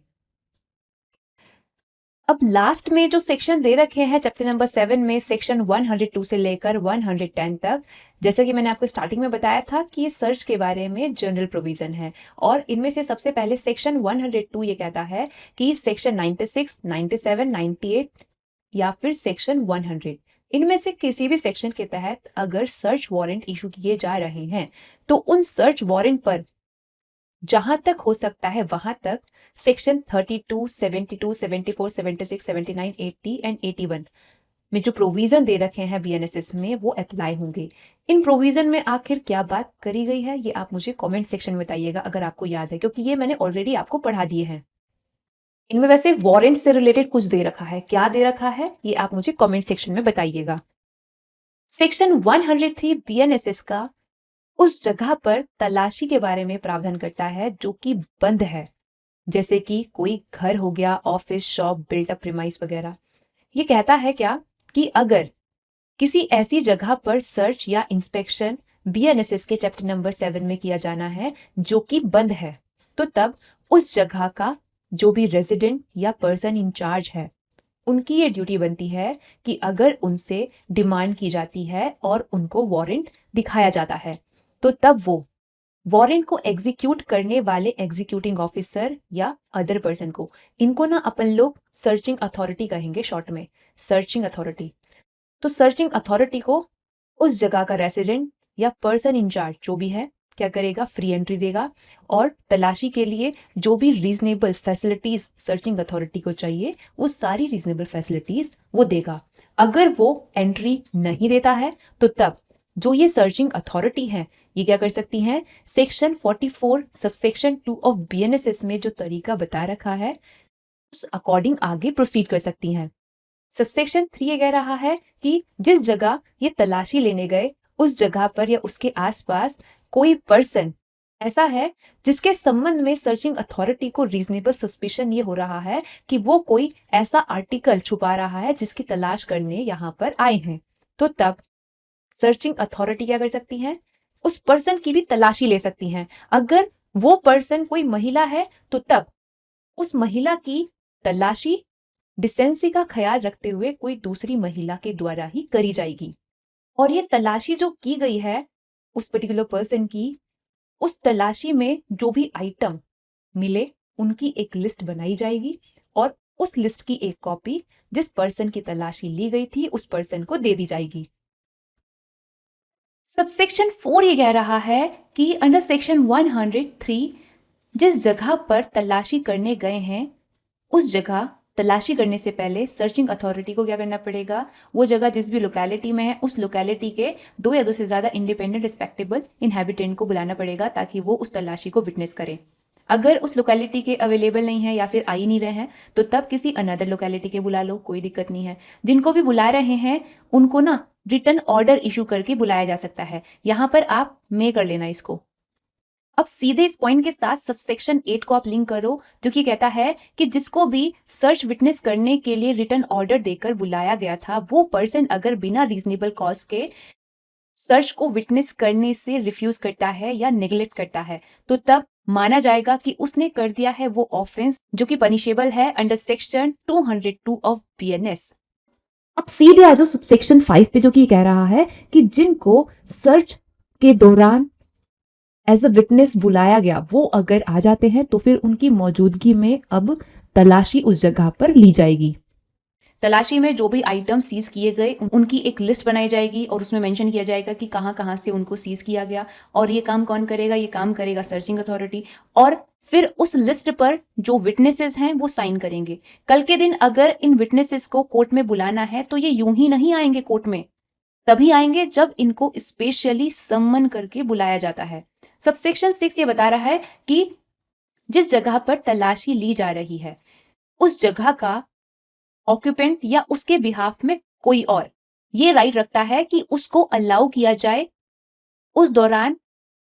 अब लास्ट में जो सेक्शन दे रखे हैं चैप्टर नंबर 7 में सेक्शन 102 से लेकर 110 तक, जैसा कि मैंने आपको स्टार्टिंग में बताया था कि ये सर्च के बारे में जनरल प्रोविजन है, और इनमें से सबसे पहले सेक्शन 102 ये कहता है कि सेक्शन 96, 97, 98 या फिर सेक्शन 100 इनमें से किसी भी सेक्शन के तहत अगर सर्च वारंट इशू किए जा रहे हैं तो उन सर्च वारंट पर जहां तक हो सकता है वहां तक सेक्शन 32, 72, 74, 76, 79, 80 एंड 81 में जो प्रोविजन दे रखे हैं बीएनएसएस में वो अप्लाई होंगे। इन प्रोविजन में आखिर क्या बात करी गई है ये आप मुझे कमेंट सेक्शन में बताइएगा अगर आपको याद है, क्योंकि ये मैंने ऑलरेडी आपको पढ़ा दिए हैं। इनमें वैसे वारंट से रिलेटेड कुछ दे रखा है, क्या दे रखा है ये आप मुझे कमेंट सेक्शन में बताइएगा। सेक्शन 103 बीएनएसएस का उस जगह पर तलाशी के बारे में प्रावधान करता है जो कि बंद है, जैसे कि कोई घर हो गया, office, shop, built up premise वगैरह। ये कहता है क्या कि अगर किसी ऐसी जगह पर सर्च या इंस्पेक्शन बीएनएसएस के चैप्टर नंबर 7 में किया जाना है जो कि बंद है, तो तब उस जगह का जो भी रेजिडेंट या पर्सन इंचार्ज है, उनकी ये ड्यूटी बनती है कि अगर उनसे डिमांड की जाती है और उनको वारंट दिखाया जाता है, तो तब वो वारंट को एग्जीक्यूट करने वाले एग्जीक्यूटिंग ऑफिसर या अदर पर्सन को, इनको ना अपन लोग सर्चिंग अथॉरिटी कहेंगे शॉर्ट में, सर्चिंग अथॉरिटी। तो सर्चिंग अथॉरिटी को उस जगह का रेसिडेंट या पर्सन इंचार्ज जो भी है क्या करेगा, फ्री एंट्री देगा और तलाशी के लिए जो भी रीजनेबल फैसिलिटीज सर्चिंग अथॉरिटी को चाहिए वो सारी रीजनेबल फैसिलिटीज वो देगा। अगर वो एंट्री नहीं देता है तो तब जो ये सर्चिंग अथॉरिटी है ये क्या कर सकती हैं, सेक्शन 44 सबसेक्शन 2 ऑफ बीएनएसएस में जो तरीका बता रखा है उस अकॉर्डिंग आगे प्रोसीड कर सकती हैं। सबसेक्शन 3 ये कह रहा है कि जिस जगह ये तलाशी लेने गए उस जगह पर या उसके आसपास कोई पर्सन ऐसा है जिसके संबंध में सर्चिंग अथॉरिटी को रीजनेबल सस्पिशन ये हो रहा है कि वो कोई ऐसा आर्टिकल छुपा रहा है जिसकी तलाश करने यहाँ पर आए हैं, तो तब सर्चिंग अथॉरिटी क्या कर सकती है, उस पर्सन की भी तलाशी ले सकती हैं। अगर वो पर्सन कोई महिला है तो तब उस महिला की तलाशी डिसेंसी का ख्याल रखते हुए कोई दूसरी महिला के द्वारा ही करी जाएगी। और ये तलाशी जो की गई है उस पर्टिकुलर पर्सन की, उस तलाशी में जो भी आइटम मिले उनकी एक लिस्ट बनाई जाएगी और उस लिस्ट की एक कॉपी जिस पर्सन की तलाशी ली गई थी उस पर्सन को दे दी जाएगी। सबसेक्शन 4 ये कह रहा है कि अंडर सेक्शन 103 जिस जगह पर तलाशी करने गए हैं उस जगह तलाशी करने से पहले सर्चिंग अथॉरिटी को क्या करना पड़ेगा, वो जगह जिस भी लोकेलिटी में है उस लोकेलिटी के 2 या 2 से ज़्यादा इंडिपेंडेंट रिस्पेक्टेबल इनहैबिटेंट को बुलाना पड़ेगा ताकि वो उस तलाशी को विटनेस करें। अगर उस लोकेलिटी के अवेलेबल नहीं है या फिर आ ही नहीं रहे हैं तो तब किसी अनदर लोकेलिटी के बुला लो, कोई दिक्कत नहीं है। जिनको भी बुला रहे हैं उनको ना रिटर्न ऑर्डर इशू करके बुलाया जा सकता है, यहाँ पर आप मे कर लेना इसको। अब सीधे इस पॉइंट के साथ सबसेक्शन 8 को आप लिंक करो जो कि कहता है कि जिसको भी सर्च विटनेस करने के लिए रिटर्न ऑर्डर देकर बुलाया गया था वो पर्सन अगर बिना रीजनेबल कॉज के सर्च को विटनेस करने से रिफ्यूज करता है या नेग्लेक्ट करता है तो तब माना जाएगा कि उसने कर दिया है वो ऑफेंस जो कि पनिशेबल है अंडर सेक्शन 202 ऑफ बीएनएस। अब सीधे आ जाओ सबसेक्शन 5 पे जो कि कह रहा है कि जिनको सर्च के दौरान एज अ विटनेस बुलाया गया वो अगर आ जाते हैं तो फिर उनकी मौजूदगी में अब तलाशी उस जगह पर ली जाएगी। तलाशी में जो भी आइटम सीज किए गए उनकी एक लिस्ट बनाई जाएगी और उसमें मेंशन किया जाएगा कि कहाँ कहाँ से उनको सीज किया गया और ये काम कौन करेगा, ये काम करेगा सर्चिंग अथॉरिटी। और फिर उस लिस्ट पर जो विटनेसेस हैं वो साइन करेंगे। कल के दिन अगर इन विटनेसेस को कोर्ट में बुलाना है तो ये यूं ही नहीं आएंगे कोर्ट में, तभी आएंगे जब इनको स्पेशली सम्मन करके बुलाया जाता है। सबसेक्शन 6 ये बता रहा है कि जिस जगह पर तलाशी ली जा रही है उस जगह का ऑक्यूपेंट या उसके बिहाफ में कोई और ये राइट रखता है कि उसको अलाउ किया जाए उस दौरान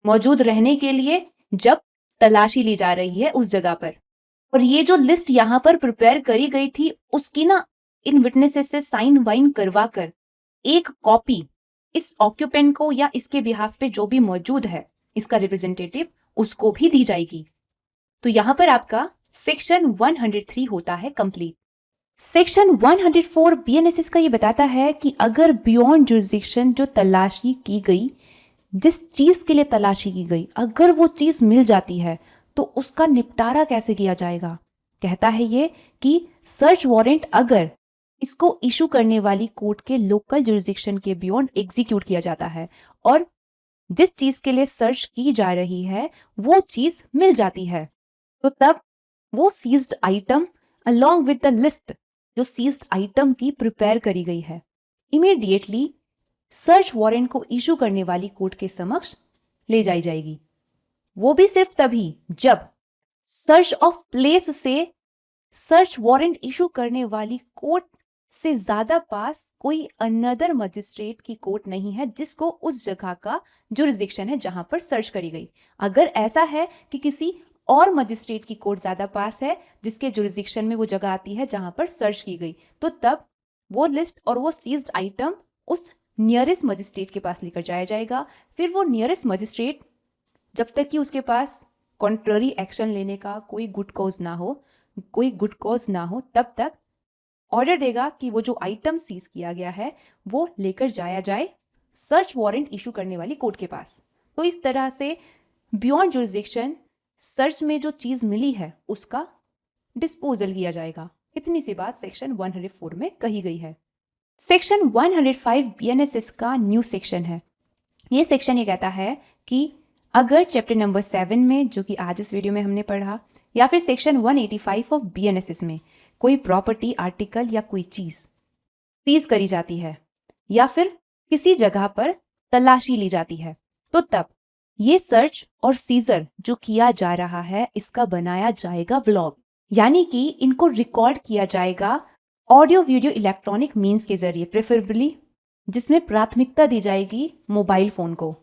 मौजूद रहने के लिए जब तलाशी ली जा रही है उस जगह पर। और ये जो लिस्ट यहाँ पर प्रिपेयर करी गई थी उसकी ना इन विटनेसेस से साइन वाइन करवा कर एक कॉपी इस ऑक्यूपेंट को या इसके बिहाफ पे जो भी मौजूद है इसका रिप्रेजेंटेटिव उसको भी दी जाएगी। तो यहां पर आपका सेक्शन 103 होता है कंप्लीट। सेक्शन 104 बीएनएसएस का ये बताता है कि अगर बियॉन्ड जुरिस्डिक्शन जो तलाशी की गई, जिस चीज के लिए तलाशी की गई, अगर वो चीज मिल जाती है तो उसका निपटारा कैसे किया जाएगा। कहता है ये कि सर्च वारंट अगर इसको इशू करने वाली कोर्ट के लोकल जुरिस्डिक्शन के बियॉन्ड एग्जीक्यूट किया जाता है और जिस चीज के लिए सर्च की जा रही है वो चीज मिल जाती है तो तब वो seized item along with the list जो सीज्ड आइटम की प्रिपेयर करी गई है इमीडिएटली सर्च वारंट को इशू करने वाली कोर्ट के समक्ष ले जाई जाएगी। वो भी सिर्फ तभी जब सर्च ऑफ प्लेस से सर्च वारंट इशू करने वाली कोर्ट से ज्यादा पास कोई अनदर मजिस्ट्रेट की कोर्ट नहीं है जिसको उस जगह का जुरिस्डिक्शन है जहां पर सर्च करी गई। अगर ऐसा है कि किसी और मजिस्ट्रेट की कोर्ट ज्यादा पास है, जिसके जुरिस्डिक्शन में वो जगह आती है जहां पर सर्च की गई, तो तब वो लिस्ट और वो सीज्ड आइटम उस नियरेस्ट मजिस्ट्रेट के पास लेकर जाया जाएगा। फिर वो नियरेस्ट मजिस्ट्रेट जब तक कि उसके पास कॉन्ट्ररी एक्शन लेने का कोई गुड कॉज ना हो, तब तक ऑर्डर देगा कि वो जो आइटम सीज किया गया है वो लेकर जाया जाए सर्च वारंट इशू करने वाली कोर्ट के पास। तो इस तरह से बियॉन्ड जुरिस्डिक्शन सर्च में जो चीज मिली है उसका डिस्पोजल किया जाएगा। इतनी सी बात सेक्शन 104 में कही गई है। सेक्शन 105 बीएनएसएस का न्यू सेक्शन है। ये सेक्शन ये कहता है कि अगर चैप्टर नंबर 7 में, जो कि आज इस वीडियो में हमने पढ़ा, या फिर सेक्शन 185 ऑफ बीएनएसएस में कोई प्रॉपर्टी, आर्टिकल या कोई चीज सीज करी जाती है या फिर किसी जगह पर तलाशी ली जाती है, तो तब ये सर्च और सीजर जो किया जा रहा है इसका बनाया जाएगा व्लॉग, यानी कि इनको रिकॉर्ड किया जाएगा ऑडियो वीडियो इलेक्ट्रॉनिक मीन्स के जरिए, प्रेफरेबली जिसमें प्राथमिकता दी जाएगी मोबाइल फोन को।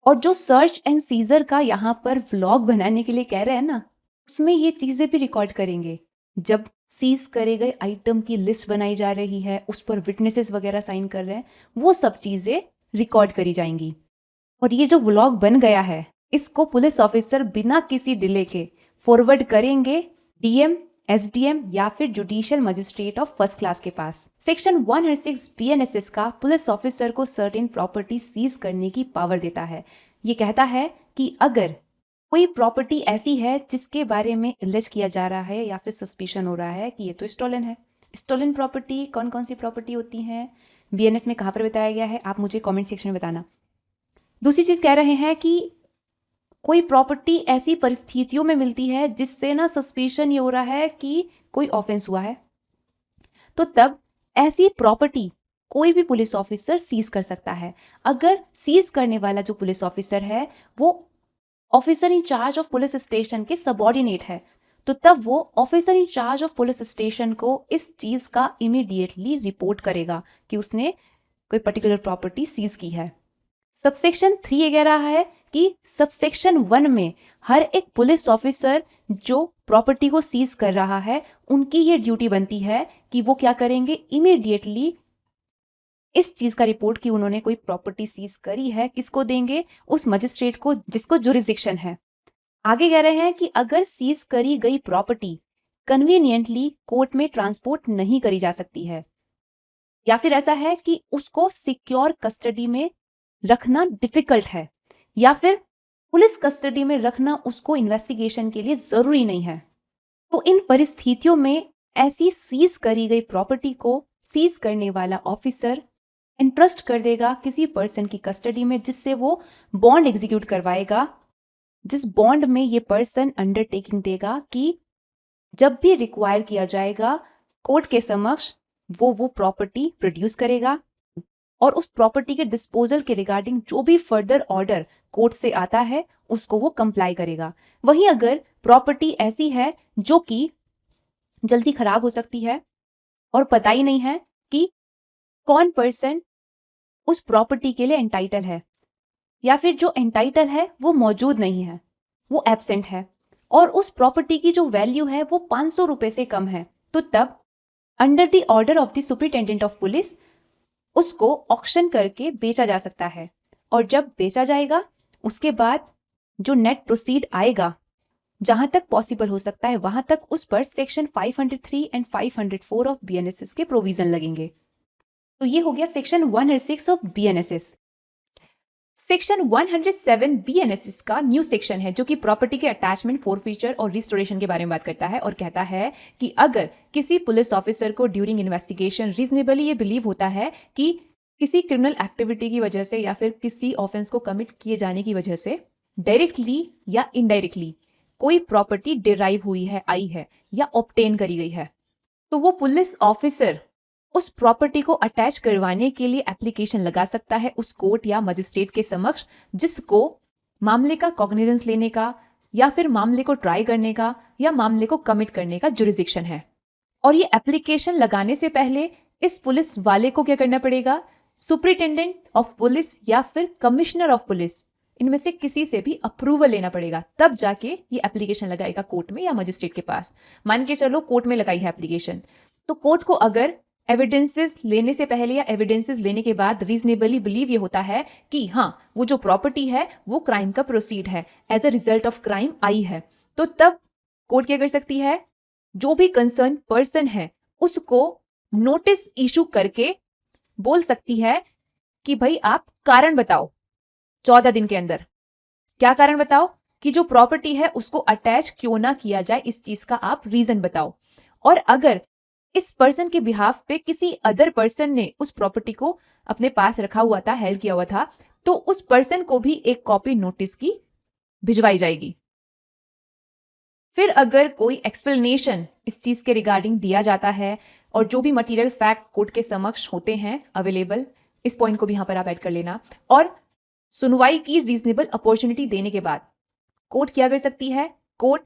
और जो सर्च एंड सीजर का यहाँ पर व्लॉग बनाने के लिए कह रहे हैं ना, उसमें ये चीजें भी रिकॉर्ड करेंगे। जब सीज करे गए आइटम की लिस्ट बनाई जा रही है, उस पर विटनेसेस वगैरह साइन कर रहे हैं, वो सब चीजें रिकॉर्ड करी जाएंगी। और ये जो व्लॉग बन गया है इसको पुलिस ऑफिसर बिना किसी डिले के फॉरवर्ड करेंगे डीएम, एसडीएम या फिर judicial magistrate of first class के पास। सेक्शन 106 बीएनएसएस का पुलिस ऑफिसर को सर्टेन प्रॉपर्टी सीज करने की पावर देता है। ये कहता है कि अगर कोई प्रॉपर्टी ऐसी है जिसके बारे में एलिज किया जा रहा है या फिर सस्पिशन हो रहा है कि ये तो स्टोलन है। स्टोलन प्रॉपर्टी कौन कौन सी प्रॉपर्टी होती हैं, बीएनएस में कहाँ पर बताया गया है, आप मुझे कमेंट सेक्शन में बताना। दूसरी चीज कह रहे हैं कि कोई प्रॉपर्टी ऐसी परिस्थितियों में मिलती है जिससे ना सस्पिशन ये हो रहा है कि कोई ऑफेंस हुआ है, तो तब ऐसी प्रॉपर्टी कोई भी पुलिस ऑफिसर सीज कर सकता है। अगर सीज करने वाला जो पुलिस ऑफिसर है वो officer in charge of police station के सबऑर्डिनेट है, तो तब वो officer in charge of police station को इस चीज का इमीडिएटली रिपोर्ट करेगा कि उसने कोई पर्टिकुलर प्रॉपर्टी सीज की है। सबसेक्शन 3 ये कह रहा है कि सबसेक्शन 1 में हर एक पुलिस ऑफिसर जो प्रॉपर्टी को सीज कर रहा है उनकी ये ड्यूटी बनती है कि वो क्या करेंगे, इमीडिएटली इस चीज का रिपोर्ट कि उन्होंने कोई प्रॉपर्टी सीज करी है, किसको देंगे, उस मजिस्ट्रेट को जिसको जुरिस्डिक्शन है। आगे कह रहे हैं कि अगर सीज करी गई प्रॉपर्टी कन्वीनियंटली कोर्ट में ट्रांसपोर्ट नहीं करी जा सकती है, या फिर ऐसा है कि उसको सिक्योर कस्टडी में रखना डिफिकल्ट है, या फिर पुलिस कस्टडी में रखना उसको इन्वेस्टिगेशन के लिए जरूरी नहीं है, तो इन परिस्थितियों में ऐसी सीज करी गई प्रॉपर्टी को सीज करने वाला ऑफिसर एंट्रस्ट कर देगा किसी पर्सन की कस्टडी में, जिससे वो बॉन्ड एग्जीक्यूट करवाएगा, जिस बॉन्ड में ये पर्सन अंडरटेकिंग देगा कि जब भी रिक्वायर किया जाएगा कोर्ट के समक्ष वो प्रॉपर्टी प्रोड्यूस करेगा और उस प्रॉपर्टी के डिस्पोजल के रिगार्डिंग जो भी फर्दर ऑर्डर कोर्ट से आता है उसको वो कंप्लाई करेगा। वहीं अगर प्रॉपर्टी ऐसी है जो कि जल्दी खराब हो सकती है और पता ही नहीं है कि कौन पर्सन उस प्रॉपर्टी के लिए एंटाइटल है, या फिर जो एंटाइटल है वो मौजूद नहीं है, वो एब्सेंट है, और उस प्रॉपर्टी की जो वैल्यू है वो 500 रुपए से कम है, तो तब under the order of the superintendent of police उसको ऑक्शन करके बेचा जा सकता है। और जब बेचा जाएगा उसके बाद जो नेट प्रोसीड आएगा, जहां तक पॉसिबल हो सकता है वहां तक उस पर सेक्शन 503 एंड 504 ऑफ बीएनएसएस के प्रोविजन लगेंगे। तो ये हो गया section 106 of BNSS. Section 107 BNSS का न्यू सेक्शन है जो कि प्रॉपर्टी के अटैचमेंट, फोरफीचर और रिस्टोरेशन के बारे में बात करता है और कहता है कि अगर किसी पुलिस ऑफिसर को ड्यूरिंग इन्वेस्टिगेशन रीजनेबली ये बिलीव होता है कि किसी क्रिमिनल एक्टिविटी की वजह से या फिर किसी ऑफेंस को कमिट किए जाने की वजह से डायरेक्टली या इनडायरेक्टली कोई प्रॉपर्टी डिराइव हुई है, आई है या ऑब्टेन करी गई है, तो वो पुलिस ऑफिसर उस प्रॉपर्टी को अटैच करवाने के लिए एप्लीकेशन लगा सकता है उस कोर्ट या मजिस्ट्रेट के समक्ष जिसको मामले का कॉग्निजेंस लेने का या फिर मामले को ट्राई करने का या मामले को कमिट करने का जुरिस्डिक्शन है। और ये एप्लीकेशन लगाने से पहले इस पुलिस वाले को क्या करना पड़ेगा, सुपरिटेंडेंट ऑफ पुलिस या फिर कमिश्नर ऑफ पुलिस इनमें से किसी से भी अप्रूवल लेना पड़ेगा, तब जाके ये एप्लीकेशन लगाएगा कोर्ट में या मजिस्ट्रेट के पास। मान के चलो कोर्ट में लगाई है एप्लीकेशन, तो कोर्ट को अगर एविडेंसेस लेने से पहले या एविडेंसेस लेने के बाद रीजनेबली बिलीव ये होता है कि हाँ वो जो प्रॉपर्टी है वो क्राइम का प्रोसीड है, as a result of crime आई है, तो तब कोर्ट क्या कर सकती है, जो भी कंसर्न पर्सन है उसको नोटिस इशू करके बोल सकती है कि भाई आप कारण बताओ 14 दिन के अंदर। क्या कारण बताओ कि जो प्रॉपर्टी है उसको अटैच क्यों ना किया जाए, इस चीज का आप रीजन बताओ। और अगर इस पर्सन के बिहाफ पे किसी अदर पर्सन ने उस प्रॉपर्टी को अपने पास रखा हुआ था, हेल्ड किया हुआ था, तो उस पर्सन को भी एक कॉपी नोटिस की भिजवाई जाएगी। फिर अगर कोई एक्सप्लेनेशन इस चीज के रिगार्डिंग दिया जाता है और जो भी मटेरियल फैक्ट कोर्ट के समक्ष होते हैं अवेलेबल, इस पॉइंट को भी यहां पर आप ऐड कर लेना, और सुनवाई की रीजनेबल अपॉर्चुनिटी देने के बाद कोर्ट क्या कर सकती है, कोर्ट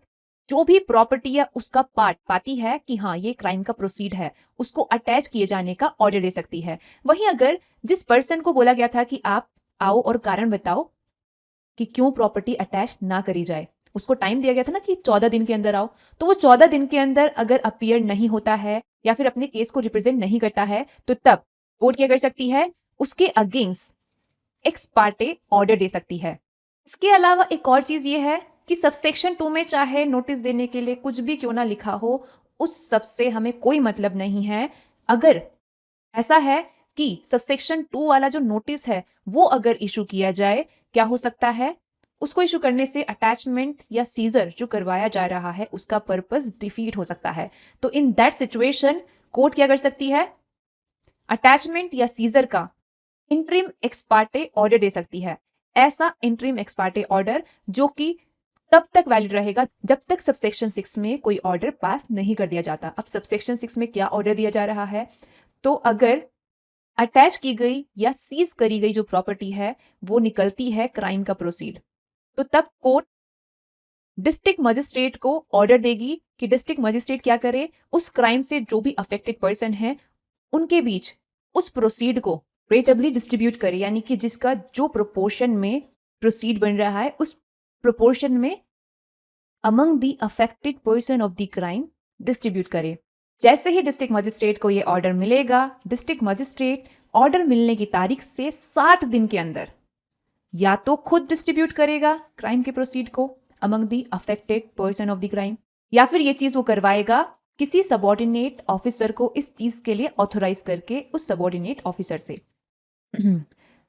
जो भी प्रॉपर्टी या उसका पार्ट पाती है कि हाँ ये क्राइम का प्रोसीड है, उसको अटैच किए जाने का ऑर्डर दे सकती है। वहीं अगर जिस पर्सन को बोला गया था कि आप आओ और कारण बताओ कि क्यों प्रॉपर्टी अटैच ना करी जाए, उसको टाइम दिया गया था ना कि 14 दिन के अंदर आओ, तो वो 14 दिन के अंदर अगर अपीयर नहीं होता है या फिर अपने केस को रिप्रेजेंट नहीं करता है, तो तब कोर्ट क्या कर सकती है, उसके अगेंस्ट एक्स पार्टे ऑर्डर दे सकती है। इसके अलावा एक और चीज ये है कि सबसेक्शन 2 में चाहे नोटिस देने के लिए कुछ भी क्यों ना लिखा हो, उस सब से हमें कोई मतलब नहीं है। अगर ऐसा है कि सबसेक्शन 2 वाला जो नोटिस है वो अगर इशू किया जाए, क्या हो सकता है, उसको इशू करने से अटैचमेंट या सीजर जो करवाया जा रहा है उसका पर्पस डिफीट हो सकता है। तो इन दैट सिचुएशन कोर्ट क्या कर सकती है, अटैचमेंट या सीजर का इंटरिम एक्स पार्टे ऑर्डर दे सकती है। ऐसा इंटरिम एक्स पार्टे ऑर्डर जो कि तब तक वैलिड रहेगा जब तक सबसेक्शन 6 में कोई ऑर्डर पास नहीं कर दिया जाता। अब सबसेक्शन 6 में क्या ऑर्डर दिया जा रहा है, तो अगर अटैच की गई या सीज करी गई जो प्रॉपर्टी है वो निकलती है क्राइम का प्रोसीड, तो तब कोर्ट डिस्ट्रिक्ट मजिस्ट्रेट को ऑर्डर देगी कि डिस्ट्रिक्ट मजिस्ट्रेट क्या करे, उस क्राइम से जो भी अफेक्टेड पर्सन है उनके बीच उस प्रोसीड को रेटेबली डिस्ट्रीब्यूट करे, यानी कि जिसका जो प्रोपोर्शन में प्रोसीड बन रहा है उस प्रोपोर्शन में among the affected person of the crime distribute करे। जैसे ही डिस्ट्रिक्ट मजिस्ट्रेट को यह ऑर्डर मिलेगा, डिस्ट्रिक्ट मजिस्ट्रेट ऑर्डर मिलने की तारीख से 60 दिन के अंदर या तो खुद डिस्ट्रीब्यूट करेगा क्राइम के प्रोसीड को among the affected person of the crime, या फिर ये चीज वो करवाएगा किसी सबऑर्डिनेट ऑफिसर को इस चीज के लिए ऑथोराइज करके उस सबऑर्डिनेट ऑफिसर से।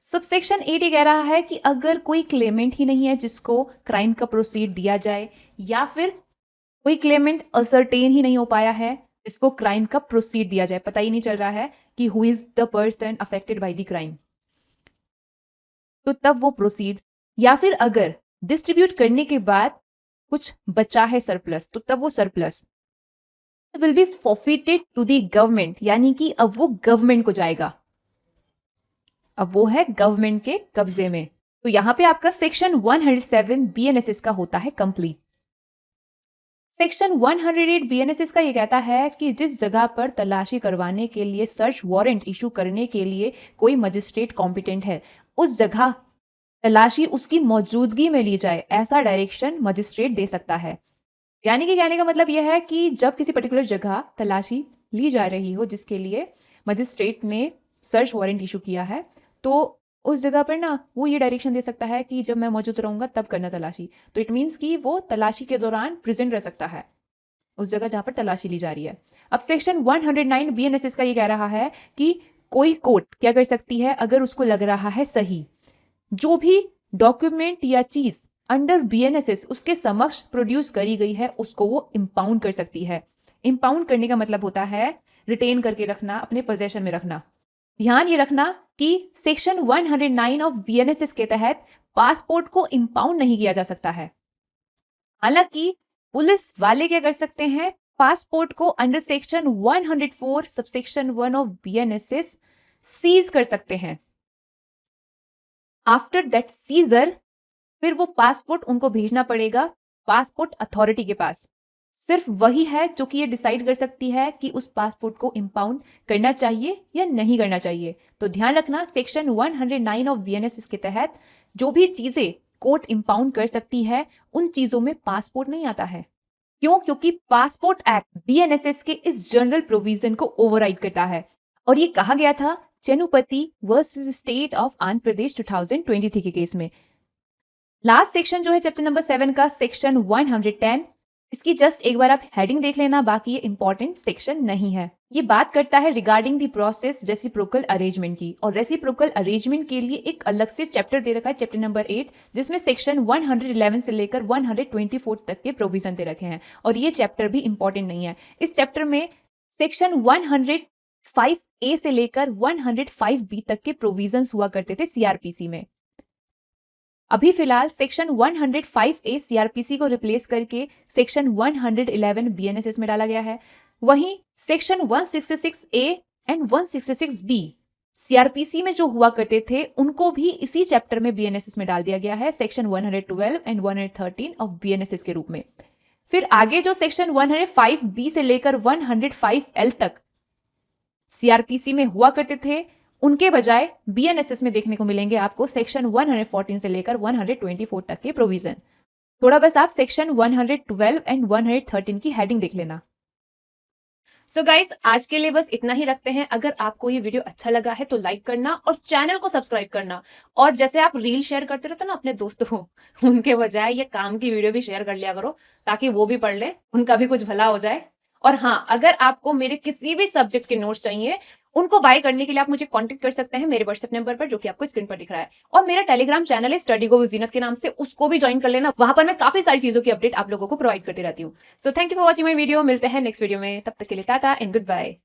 सबसेक्शन 8 कह रहा है कि अगर कोई क्लेमेंट ही नहीं है जिसको क्राइम का प्रोसीड दिया जाए, या फिर कोई क्लेमेंट असर्टेन ही नहीं हो पाया है जिसको क्राइम का प्रोसीड दिया जाए, पता ही नहीं चल रहा है कि who is the person affected by the crime, तो तब वो प्रोसीड, या फिर अगर डिस्ट्रीब्यूट करने के बाद कुछ बचा है सरप्लस, तो तब वो surplus will be forfeited to the government, यानी कि अब वो गवर्नमेंट को जाएगा, अब वो है गवर्नमेंट के कब्जे में। तो यहां पे आपका सेक्शन 107 बीएनएसएस का होता है कंप्लीट। सेक्शन 108 बीएनएसएस का ये कहता है कि जिस जगह पर तलाशी करवाने के लिए सर्च वारंट इशू करने के लिए कोई मजिस्ट्रेट कॉम्पिटेंट है, उस जगह तलाशी उसकी मौजूदगी में ली जाए, ऐसा डायरेक्शन मजिस्ट्रेट दे सकता है। यानी कि कहने का मतलब यह है कि जब किसी पर्टिकुलर जगह तलाशी ली जा रही हो जिसके लिए मजिस्ट्रेट ने सर्च वारंट इशू किया है, तो उस जगह पर ना वो ये डायरेक्शन दे सकता है कि जब मैं मौजूद रहूंगा तब करना तलाशी। तो इट मीन्स कि वो तलाशी के दौरान प्रेजेंट रह सकता है उस जगह जहां पर तलाशी ली जा रही है। अब सेक्शन 109 बीएनएसएस का ये कह रहा है कि कोई कोर्ट क्या कर सकती है, अगर उसको लग रहा है सही, जो भी डॉक्यूमेंट या चीज अंडर बीएनएसएस उसके समक्ष प्रोड्यूस करी गई है उसको वो इंपाउंड कर सकती है। इंपाउंड करने का मतलब होता है रिटेन करके रखना, अपने पोजेशन में रखना। ध्यान ये रखना कि सेक्शन 109 ऑफ बीएनएसएस के तहत पासपोर्ट को इंपाउंड नहीं किया जा सकता है। हालांकि पुलिस वाले क्या कर सकते हैं, पासपोर्ट को under section 104 subsection 1 of BNSS seize कर सकते हैं। आफ्टर दैट सीजर फिर वो पासपोर्ट उनको भेजना पड़ेगा पासपोर्ट अथॉरिटी के पास। सिर्फ वही है जो कि ये डिसाइड कर सकती है कि उस पासपोर्ट को इंपाउंड करना चाहिए या नहीं करना चाहिए। तो ध्यान रखना सेक्शन 109 ऑफ बीएनएसएस के तहत जो भी चीजें कोर्ट इंपाउंड कर सकती है, उन चीजों में पासपोर्ट नहीं आता है। क्यों? क्योंकि पासपोर्ट एक्ट बीएनएसएस के इस जनरल प्रोविजन को ओवरराइड करता है। और ये कहा गया था चेनुपति versus state of Andhra Pradesh 2023 के केस में। लास्ट सेक्शन जो है चैप्टर नंबर 7 का सेक्शन 110, इसकी जस्ट एक बार आप हेडिंग देख लेना, बाकी ये इंपॉर्टेंट सेक्शन नहीं है। ये बात करता है regarding the process reciprocal arrangement की, और रेसिप्रोकल अरेंजमेंट के लिए एक अलग से चैप्टर दे रखा है, चैप्टर नंबर 8, जिसमें सेक्शन 111 से लेकर 124 तक के प्रोविजन दे रखे हैं। और ये चैप्टर भी इंपॉर्टेंट नहीं है। इस चैप्टर में सेक्शन 105A से लेकर 105B तक के प्रोविजंस हुआ करते थे सीआरपीसी में। अभी फिलहाल सेक्शन 105A सीआरपीसी को रिप्लेस करके सेक्शन 111 बीएनएसएस में डाला गया है। वहीं section 166A and 166B CrPC में जो हुआ करते थे, उनको भी इसी चैप्टर में बीएनएसएस में डाल दिया गया है, सेक्शन 112 एंड 113 ऑफ बीएनएसएस के रूप में। फिर आगे जो सेक्शन 105B से लेकर 105L तक सीआरपीसी में हुआ करते थे, उनके बजाय बीएनएसएस में देखने को मिलेंगे आपको सेक्शन 114 से लेकर 124 तक के प्रोविजन। थोड़ा बस आप सेक्शन 112 एंड 113 की हेडिंग देख लेना। सो गाइस, आज के लिए बस इतना ही रखते हैं। अगर आपको ये वीडियो अच्छा लगा है तो लाइक करना और चैनल को सब्सक्राइब करना। और जैसे आप रील शेयर करते रहते ना अपने दोस्तों को, उनके बजाय ये काम की वीडियो भी शेयर कर लिया करो, ताकि वो भी पढ़ ले, उनका भी कुछ भला हो जाए। और हाँ, अगर आपको मेरे किसी भी सब्जेक्ट के नोट्स चाहिए, उनको बाय करने के लिए आप मुझे कांटेक्ट कर सकते हैं मेरे व्हाट्सएप नंबर पर, जो कि आपको स्क्रीन पर दिख रहा है। और मेरा टेलीग्राम चैनल है स्टडी गो विद जीनत के नाम से, उसको भी ज्वाइन कर लेना। वहां पर मैं काफी सारी चीजों की अपडेट आप लोगों को प्रोवाइड करती रहती हूँ। So thank you for watching my video. मिलते हैं नेक्स्ट वीडियो में, तब तक के लिए टाटा एंड गुड बाय।